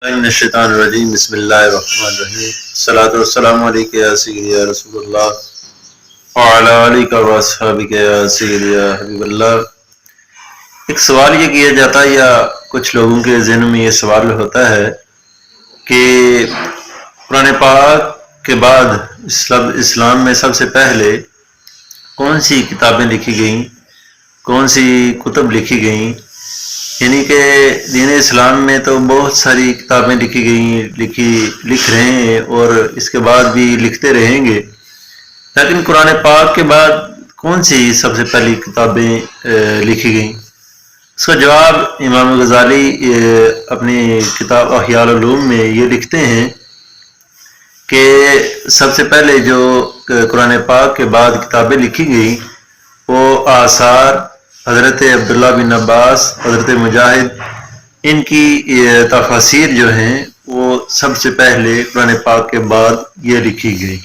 من الشیطان الرجیم بسم اللہ الرحمن الرحیم الصلاۃ والسلام علیک یا سیدی یا رسول اللہ وعلی آلک و اصحابک یا سیدی یا حبیب اللہ۔ ایک سوال یہ کیا جاتا ہے یا کچھ لوگوں کے ذہن میں یہ سوال ہوتا ہے کہ قرآن پاک کے بعد اسلام میں سب سے پہلے کون سی کتابیں لکھی گئیں، کون سی کتب لکھی گئیں؟ یعنی کہ دین اسلام میں تو بہت ساری کتابیں لکھی گئیں، لکھ رہے ہیں اور اس کے بعد بھی لکھتے رہیں گے، لیکن قرآن پاک کے بعد کون سی سب سے پہلی کتابیں لکھی گئیں؟ اس کا جواب امام غزالی اپنی کتاب احیاء العلوم میں یہ لکھتے ہیں کہ سب سے پہلے جو قرآن پاک کے بعد کتابیں لکھی گئیں وہ آثار حضرت عبداللہ بن عباس، حضرت مجاہد، ان کی تفاسیر جو ہیں وہ سب سے پہلے قرآن پاک کے بعد یہ لکھی گئی۔